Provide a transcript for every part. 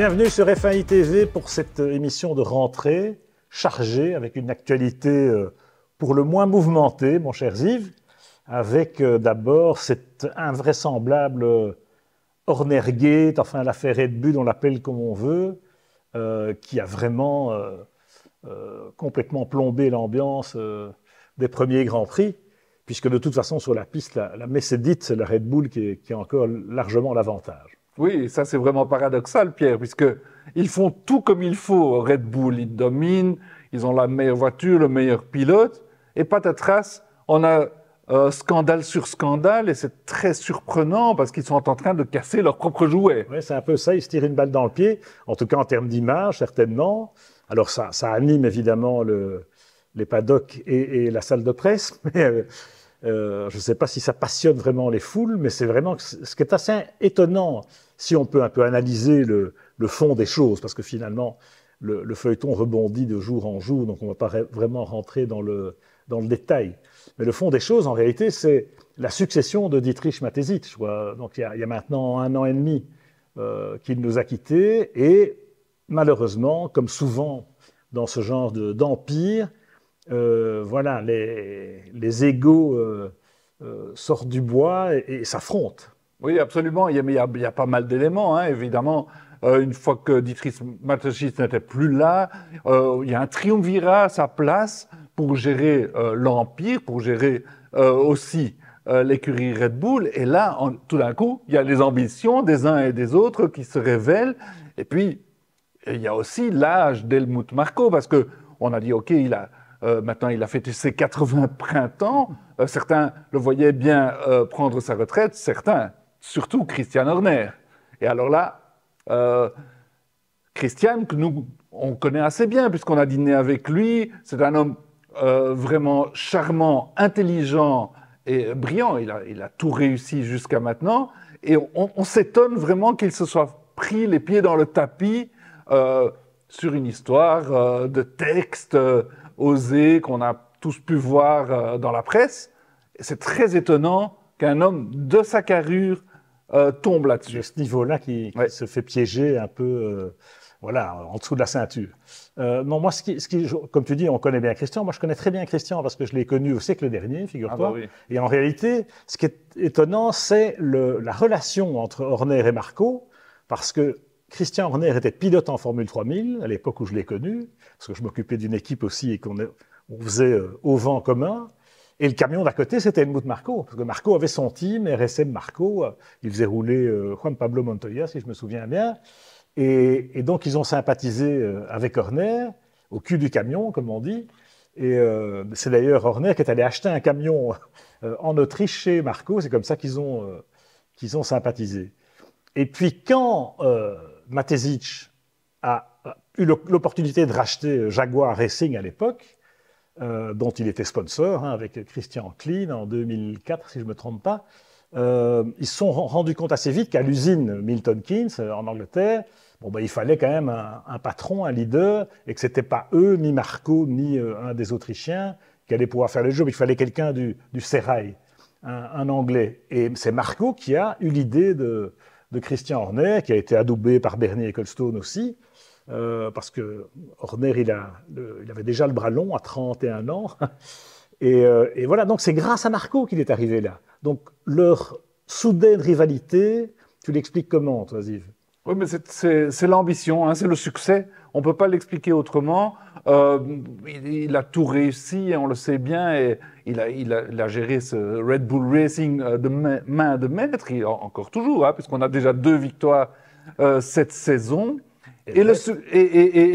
Bienvenue sur F1 TV pour cette émission de rentrée chargée avec une actualité pour le moins mouvementée, mon cher Yves, avec d'abord cette invraisemblable Hornergate, enfin l'affaire Red Bull, on l'appelle comme on veut, qui a vraiment complètement plombé l'ambiance des premiers Grands Prix, puisque de toute façon sur la piste, la Mercedes, c'est la Red Bull qui a encore largement l'avantage. Oui, ça c'est vraiment paradoxal, Pierre, puisqu'ils font tout comme il faut. Red Bull, ils dominent, ils ont la meilleure voiture, le meilleur pilote, et patatras, on a scandale sur scandale, et c'est très surprenant parce qu'ils sont en train de casser leurs propres jouets. Oui, c'est un peu ça, ils se tirent une balle dans le pied, en tout cas en termes d'image, certainement. Alors ça anime évidemment les paddocks et la salle de presse, mais je ne sais pas si ça passionne vraiment les foules, mais c'est vraiment ce qui est assez étonnant, si on peut un peu analyser le fond des choses, parce que finalement, le feuilleton rebondit de jour en jour, donc on ne va pas vraiment rentrer dans le détail. Mais le fond des choses, en réalité, c'est la succession de Dietrich Mateschitz. Donc il y a maintenant 1 an et demi qu'il nous a quittés, et malheureusement, comme souvent dans ce genre d'empire, voilà, les égos sortent du bois et s'affrontent. Oui, absolument. Il y a pas mal d'éléments, hein, évidemment. Une fois que Dietrich Mateschitz n'était plus là, il y a un triumvirat à sa place pour gérer l'Empire, pour gérer aussi l'écurie Red Bull. Et là, tout d'un coup, il y a les ambitions des uns et des autres qui se révèlent. Et puis, il y a aussi l'âge d'Helmut Marko, parce qu'on a dit, OK, maintenant, il a fêté ses 80 printemps. Certains le voyaient bien prendre sa retraite, certains, surtout Christian Horner. Et alors là, Christian, que nous, on connaît assez bien, puisqu'on a dîné avec lui. C'est un homme vraiment charmant, intelligent et brillant. Il a tout réussi jusqu'à maintenant. Et on s'étonne vraiment qu'il se soit pris les pieds dans le tapis sur une histoire de texte osé qu'on a tous pu voir dans la presse. C'est très étonnant qu'un homme de sa carrure tombe là-dessus. De ce niveau-là qui se fait piéger un peu voilà, en dessous de la ceinture. Non, moi, comme tu dis, on connaît bien Christian. Moi, je connais très bien Christian parce que je l'ai connu au siècle dernier, figure-toi. Ah bah oui. Et en réalité, ce qui est étonnant, c'est la relation entre Horner et Marko, parce que Christian Horner était pilote en Formule 3000 à l'époque où je l'ai connu, parce que je m'occupais d'une équipe aussi et qu'on faisait au vent commun. Et le camion d'à côté, c'était Helmut Marko, parce que Marko avait son team, RSM Marko, il faisait rouler Juan Pablo Montoya, si je me souviens bien. Et donc, ils ont sympathisé avec Horner, au cul du camion, comme on dit. Et c'est d'ailleurs Horner qui est allé acheter un camion en Autriche chez Marko, c'est comme ça qu'ils ont sympathisé. Et puis, quand Mateschitz a eu l'opportunité de racheter Jaguar Racing à l'époque, dont il était sponsor, hein, avec Christian Klein en 2004, si je ne me trompe pas, ils se sont rendus compte assez vite qu'à l'usine Milton Keynes, en Angleterre, il fallait quand même un patron, un leader, et que ce n'était pas eux, ni Marko, ni un des Autrichiens, qui allaient pouvoir faire le job. Il fallait quelqu'un du Sérail, un Anglais. Et c'est Marko qui a eu l'idée de Christian Horner, qui a été adoubé par Bernie Ecclestone aussi, parce que Horner, il avait déjà le bras long à 31 ans. Et voilà, donc c'est grâce à Marko qu'il est arrivé là. Donc leur soudaine rivalité, tu l'expliques comment, toi, Yves? Oui, mais c'est l'ambition, hein, c'est le succès. On ne peut pas l'expliquer autrement. Il a tout réussi, on le sait bien, et il a géré ce Red Bull Racing de main de maître, encore toujours, hein, puisqu'on a déjà 2 victoires cette saison. Et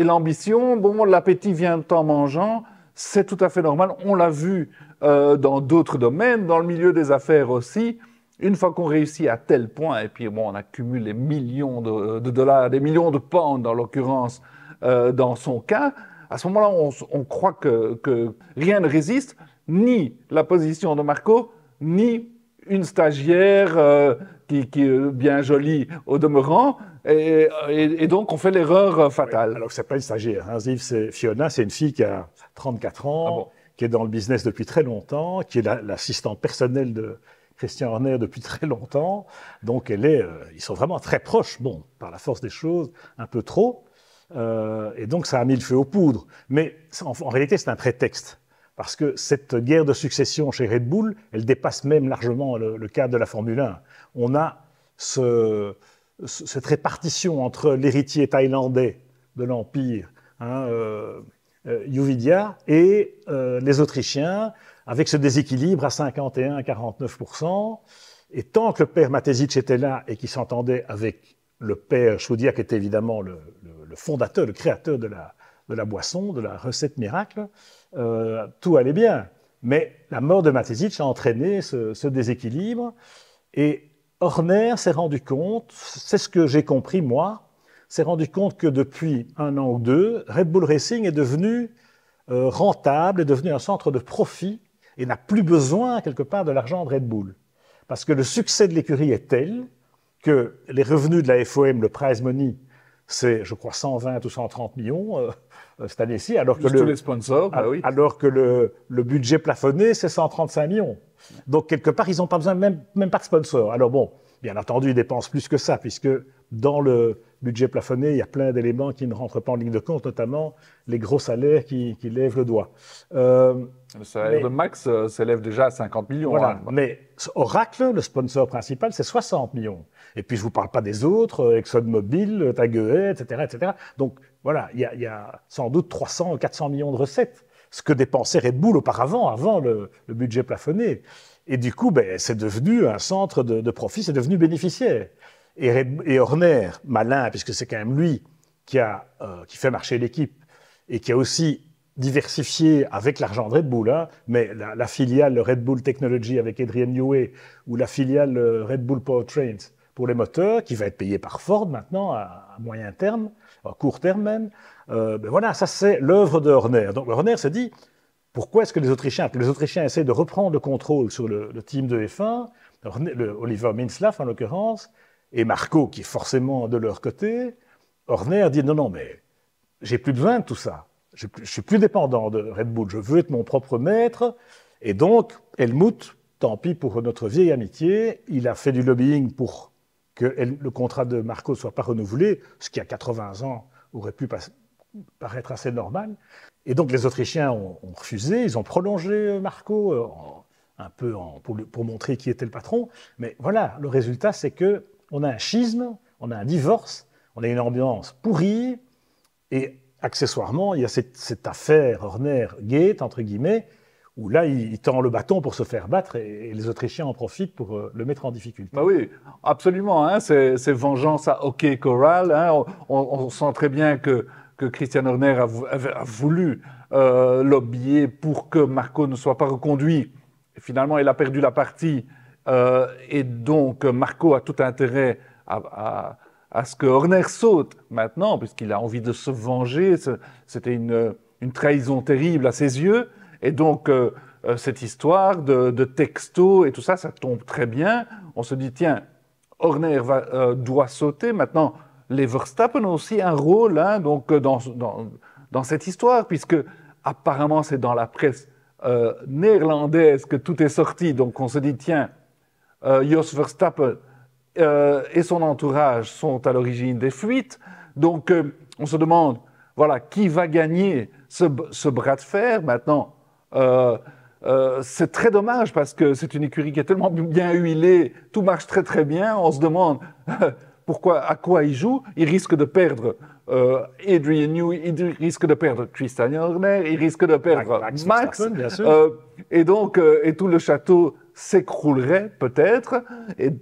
l'ambition, bon, l'appétit vient en mangeant, c'est tout à fait normal. On l'a vu dans d'autres domaines, dans le milieu des affaires aussi. Une fois qu'on réussit à tel point, et puis bon, on accumule les millions de dollars, des millions de pounds en l'occurrence, dans son cas, à ce moment-là, on croit que rien ne résiste, ni la position de Marko, ni une stagiaire qui est bien jolie au demeurant, et donc on fait l'erreur fatale. Oui, alors c'est pas une stagiaire, hein, Yves, Fiona, c'est une fille qui a 34 ans, qui est dans le business depuis très longtemps, qui est l'assistante personnelle de Christian Horner depuis très longtemps, donc ils sont vraiment très proches, bon, par la force des choses, un peu trop, et donc ça a mis le feu aux poudres. Mais en réalité, c'est un prétexte, parce que cette guerre de succession chez Red Bull, elle dépasse même largement le cadre de la Formule 1. On a cette répartition entre l'héritier thaïlandais de l'Empire, Yuvidia, et les Autrichiens, avec ce déséquilibre à 51-49%. Et tant que le père Matesic était là et qu'il s'entendait avec le père Choudia, qui était évidemment le fondateur, le créateur de la boisson, de la recette miracle, tout allait bien. Mais la mort de Matesic a entraîné ce déséquilibre. Et Horner s'est rendu compte, c'est ce que j'ai compris moi, s'est rendu compte que depuis 1 an ou 2, Red Bull Racing est devenu rentable, est devenu un centre de profit et n'a plus besoin, quelque part, de l'argent de Red Bull. Parce que le succès de l'écurie est tel que les revenus de la FOM, le prize money, c'est, je crois, 120 ou 130 millions cette année-ci, alors que, les sponsors, oui. Alors que le budget plafonné, c'est 135 millions. Donc, quelque part, ils n'ont pas besoin même pas de sponsors. Alors bon, bien entendu, ils dépensent plus que ça, puisque dans le budget plafonné, il y a plein d'éléments qui ne rentrent pas en ligne de compte, notamment les gros salaires qui lèvent le doigt. Le salaire de Max s'élève déjà à 50 millions. Voilà, mais Oracle, le sponsor principal, c'est 60 millions. Et puis, je ne vous parle pas des autres, ExxonMobil, Taguet, etc., etc. Donc, voilà, il y a sans doute 300 ou 400 millions de recettes, ce que dépensait Red Bull auparavant, avant le budget plafonné. Et du coup, c'est devenu un centre de profit, c'est devenu bénéficiaire. Et Horner, malin, puisque c'est quand même lui qui fait marcher l'équipe et qui a aussi diversifié avec l'argent de Red Bull, mais la filiale Red Bull Technology avec Adrian Newey ou la filiale Red Bull Powertrains pour les moteurs, qui va être payée par Ford maintenant à moyen terme, à court terme même, voilà, ça c'est l'œuvre de Horner. Donc Horner s'est dit, pourquoi est-ce que les Autrichiens essaient de reprendre le contrôle sur le team de F1, Oliver Mintzlaff en l'occurrence, et Marco qui est forcément de leur côté. Horner dit non, mais j'ai plus besoin de tout ça. Je suis plus dépendant de Red Bull. Je veux être mon propre maître. Et donc, Helmut, tant pis pour notre vieille amitié, il a fait du lobbying pour que le contrat de Marco ne soit pas renouvelé, ce qui à 80 ans aurait pu paraître assez normal. Et donc les Autrichiens ont refusé, ils ont prolongé Marco un peu pour montrer qui était le patron. Mais voilà, le résultat, c'est qu'on a un schisme, on a un divorce, on a une ambiance pourrie, et accessoirement, il y a cette affaire Horner-Gate, entre guillemets, où là, il tend le bâton pour se faire battre et les Autrichiens en profitent pour le mettre en difficulté. Bah oui, absolument. C'est vengeance à OK Corral. On sent très bien que Christian Horner a voulu lobbyer pour que Marco ne soit pas reconduit. Et finalement, il a perdu la partie. Et donc, Marco a tout intérêt à ce que Horner saute maintenant, puisqu'il a envie de se venger. C'était une trahison terrible à ses yeux. Et donc, cette histoire de texto et tout ça, ça tombe très bien. On se dit, tiens, Horner doit sauter. Maintenant, les Verstappen ont aussi un rôle donc, dans cette histoire, puisque apparemment, c'est dans la presse néerlandaise que tout est sorti. Donc, on se dit, tiens, Jos Verstappen et son entourage sont à l'origine des fuites. Donc, on se demande, voilà, qui va gagner ce bras de fer maintenant? C'est très dommage parce que c'est une écurie qui est tellement bien huilée, tout marche très très bien. On se demande à quoi il joue. Il risque de perdre Adrian Newey, il risque de perdre Christian Horner, il risque de perdre Max. Bien sûr. Et donc, tout le château s'écroulerait peut-être. Et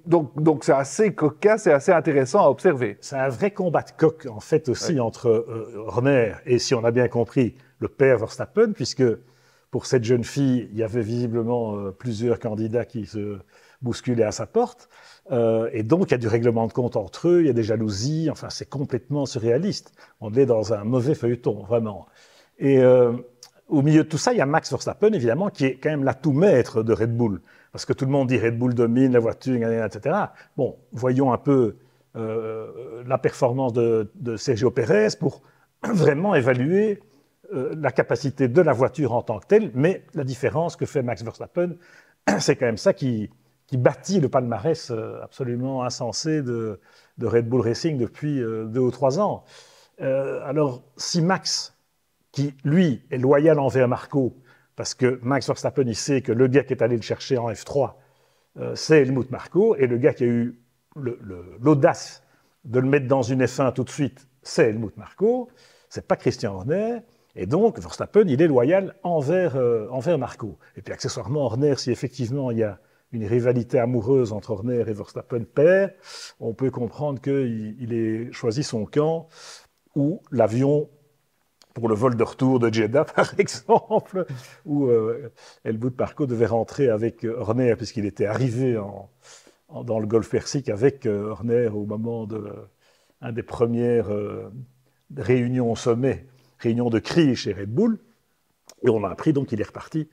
donc c'est assez cocasse et assez intéressant à observer. C'est un vrai combat de coq en fait aussi entre Horner et, si on a bien compris, le père Verstappen, puisque pour cette jeune fille, il y avait visiblement plusieurs candidats qui se bousculaient à sa porte. Et donc, il y a du règlement de compte entre eux, il y a des jalousies, enfin, c'est complètement surréaliste. On est dans un mauvais feuilleton, vraiment. Et au milieu de tout ça, il y a Max Verstappen, évidemment, qui est quand même l'atout maître de Red Bull. Parce que tout le monde dit Red Bull domine la voiture, etc. Bon, voyons un peu la performance de Sergio Pérez pour vraiment évaluer la capacité de la voiture en tant que telle, mais la différence que fait Max Verstappen, c'est quand même ça qui qui bâtit le palmarès absolument insensé de Red Bull Racing depuis 2 ou 3 ans. Alors, si Max, qui lui est loyal envers Marco, parce que Max Verstappen, il sait que le gars qui est allé le chercher en F3, c'est Helmut Marko, et le gars qui a eu l'audace de le mettre dans une F1 tout de suite, c'est Helmut Marko, c'est pas Christian Horner, et donc Verstappen, il est loyal envers Marko. Et puis accessoirement, Horner, si effectivement il y a une rivalité amoureuse entre Horner et Verstappen père, on peut comprendre qu'il ait choisi son camp, ou l'avion pour le vol de retour de Jeddah, par exemple, où Helmut Marko devait rentrer avec Horner, puisqu'il était arrivé dans le golfe Persique avec Horner au moment de une des premières réunions au sommet, réunion de crise chez Red Bull. Et on a appris donc qu'il est reparti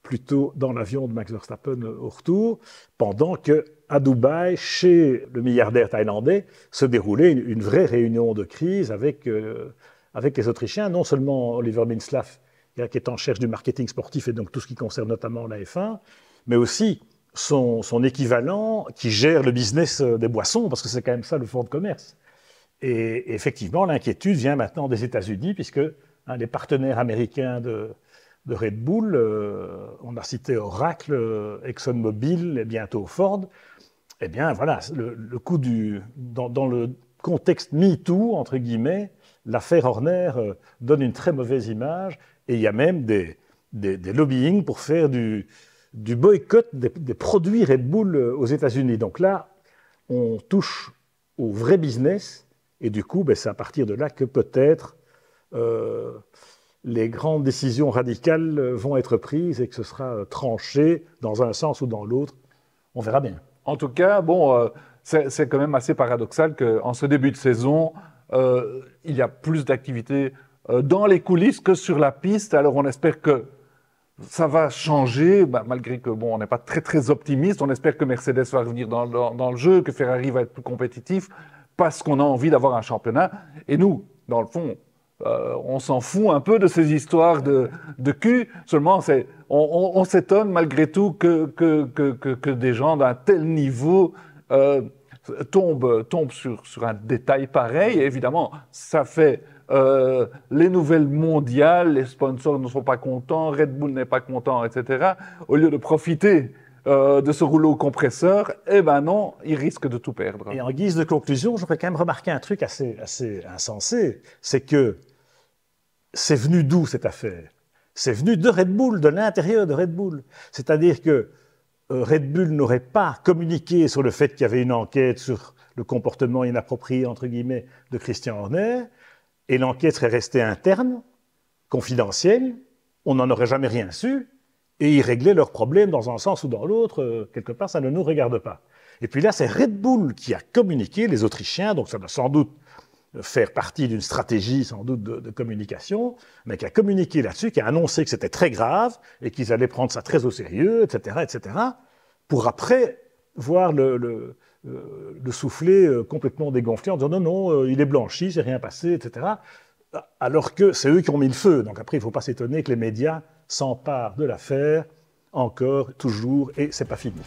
plutôt dans l'avion de Max Verstappen au retour, pendant qu'à Dubaï, chez le milliardaire thaïlandais, se déroulait une vraie réunion de crise avec les Autrichiens, non seulement Oliver Mintzlaff, qui est en charge du marketing sportif et donc tout ce qui concerne notamment la F1, mais aussi son équivalent qui gère le business des boissons, parce que c'est quand même ça le fonds de commerce. Et effectivement, l'inquiétude vient maintenant des États-Unis, puisque les partenaires américains de Red Bull, on a cité Oracle, ExxonMobil et bientôt Ford, eh bien voilà, le coup dans le contexte MeToo, entre guillemets, l'affaire Horner donne une très mauvaise image, et il y a même des lobbying pour faire du boycott des produits Red Bull aux États-Unis. Donc là, on touche au vrai business, et du coup, c'est à partir de là que peut-être les grandes décisions radicales vont être prises et que ce sera tranché dans un sens ou dans l'autre. On verra bien. En tout cas, bon, c'est quand même assez paradoxal qu'en ce début de saison, il y a plus d'activités dans les coulisses que sur la piste. Alors on espère que ça va changer, malgré que bon, on n'est pas très très optimiste. On espère que Mercedes va revenir dans le jeu, que Ferrari va être plus compétitif, parce qu'on a envie d'avoir un championnat. Et nous, dans le fond, on s'en fout un peu de ces histoires de cul. Seulement, on s'étonne malgré tout que des gens d'un tel niveau tombent sur un détail pareil. Et évidemment, ça fait les nouvelles mondiales, les sponsors ne sont pas contents, Red Bull n'est pas content, etc. Au lieu de profiter de ce rouleau compresseur, eh ben non, ils risquent de tout perdre. Et en guise de conclusion, je voudrais quand même remarquer un truc assez insensé, c'est que c'est venu d'où cette affaire? C'est venu de Red Bull, de l'intérieur de Red Bull. C'est-à-dire que Red Bull n'aurait pas communiqué sur le fait qu'il y avait une enquête sur le comportement inapproprié, entre guillemets, de Christian Horner, et l'enquête serait restée interne, confidentielle, on n'en aurait jamais rien su, et ils réglaient leurs problèmes dans un sens ou dans l'autre, quelque part, ça ne nous regarde pas. Et puis là, c'est Red Bull qui a communiqué, les Autrichiens, donc ça doit sans doute faire partie d'une stratégie, sans doute, de communication, mais qui a communiqué là-dessus, qui a annoncé que c'était très grave, et qu'ils allaient prendre ça très au sérieux, etc., pour après voir le soufflet complètement dégonflé en disant non, il est blanchi, c'est rien passé, etc., alors que c'est eux qui ont mis le feu. Donc après, il ne faut pas s'étonner que les médias s'emparent de l'affaire encore, toujours, et c'est pas fini.